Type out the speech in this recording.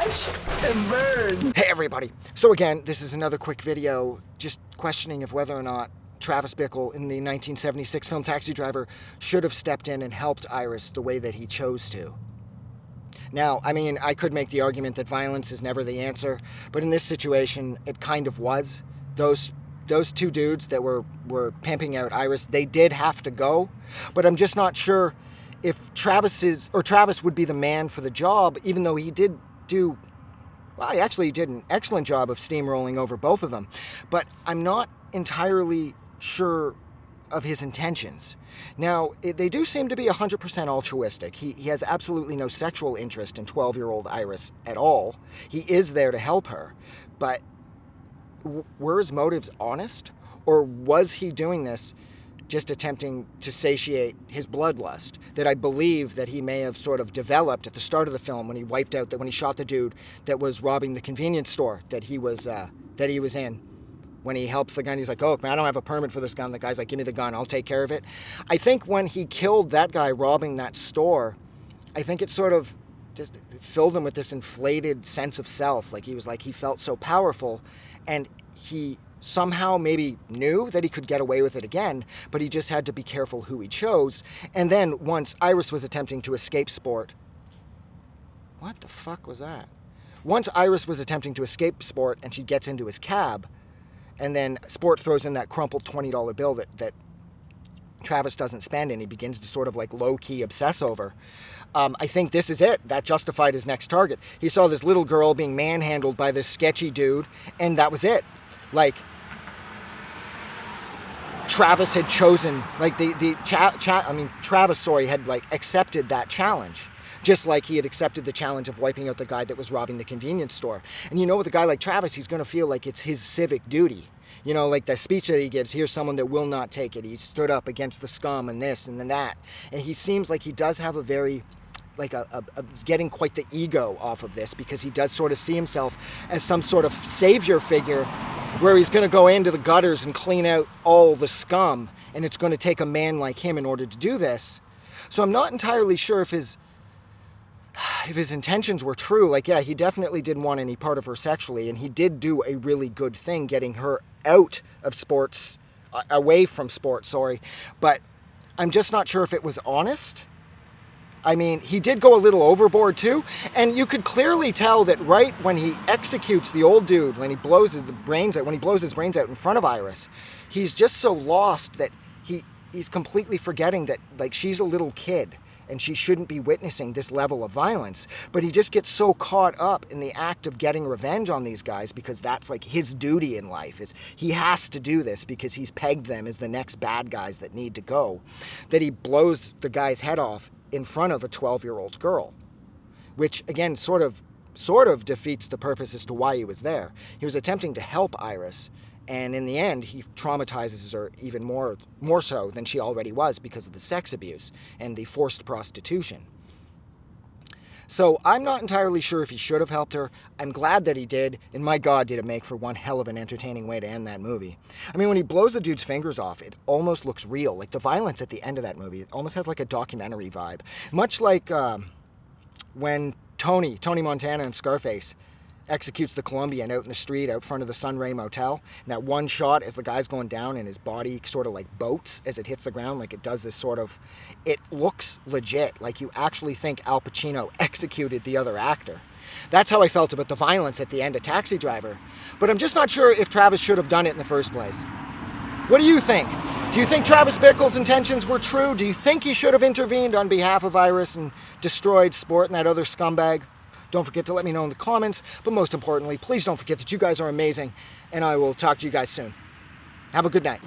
watch and burn. Hey everybody. So again, this is another quick video just questioning of whether or not Travis Bickle in the 1976 film Taxi Driver should have stepped in and helped Iris the way that he chose to. Now, I mean, I could make the argument that violence is never the answer, but in this situation, it kind of was. Those two dudes that were pimping out Iris, they did have to go, but I'm just not sure if Travis would be the man for the job, even though he did do, well, he actually did an excellent job of steamrolling over both of them, but I'm not entirely sure of his intentions. Now, they do seem to be 100% altruistic. He has absolutely no sexual interest in 12-year-old Iris at all. He is there to help her, but were his motives honest? Or was he doing this just attempting to satiate his bloodlust that I believe that he may have sort of developed at the start of the film when he when he shot the dude that was robbing the convenience store that he was in. When he helps the gun, he's like, oh, man, I don't have a permit for this gun. The guy's like, give me the gun, I'll take care of it. I think when he killed that guy robbing that store, I think it sort of just filled him with this inflated sense of self. Like he felt so powerful, and he somehow maybe knew that he could get away with it again, but he just had to be careful who he chose. And then once Iris was attempting to escape Sport, what the fuck was that? Once Iris was attempting to escape Sport and she gets into his cab, and then Sport throws in that crumpled $20 bill that Travis doesn't spend, and he begins to sort of like low-key obsess over. I think this is it. That justified his next target. He saw this little girl being manhandled by this sketchy dude, and that was it. Like, Travis had chosen, like Travis had like accepted that challenge. Just like he had accepted the challenge of wiping out the guy that was robbing the convenience store. And you know, with a guy like Travis, he's going to feel like it's his civic duty. You know, like the speech that he gives, here's someone that will not take it. He stood up against the scum and this and then that. And he seems like he does have a very, like getting quite the ego off of this, because he does sort of see himself as some sort of savior figure where he's going to go into the gutters and clean out all the scum. And it's going to take a man like him in order to do this. So I'm not entirely sure if his intentions were true. Like, yeah, he definitely didn't want any part of her sexually, and he did do a really good thing getting her out of sports, away from sports, sorry. But I'm just not sure if it was honest. I mean, he did go a little overboard too, and you could clearly tell that right when he executes the old dude, when he blows his brains out in front of Iris, he's just so lost that he's completely forgetting that, like, she's a little kid and she shouldn't be witnessing this level of violence. But he just gets so caught up in the act of getting revenge on these guys, because that's like his duty in life, is he has to do this because he's pegged them as the next bad guys that need to go, that he blows the guy's head off in front of a 12-year-old girl, which again sort of defeats the purpose as to why he was there. He was attempting to help Iris, and in the end, he traumatizes her even more so than she already was, because of the sex abuse and the forced prostitution. So I'm not entirely sure if he should have helped her. I'm glad that he did, and my God, did it make for one hell of an entertaining way to end that movie. I mean, when he blows the dude's fingers off, it almost looks real. Like, the violence at the end of that movie, it almost has like a documentary vibe. Much like when Tony Montana in Scarface executes the Colombian out in the street out front of the Sunray Motel. And that one shot as the guy's going down and his body sort of like boats as it hits the ground, like it does this sort of, it looks legit, like you actually think Al Pacino executed the other actor. That's how I felt about the violence at the end of Taxi Driver. But I'm just not sure if Travis should have done it in the first place. What do you think? Do you think Travis Bickle's intentions were true? Do you think he should have intervened on behalf of Iris and destroyed Sport and that other scumbag? Don't forget to let me know in the comments, but most importantly, please don't forget that you guys are amazing, and I will talk to you guys soon. Have a good night.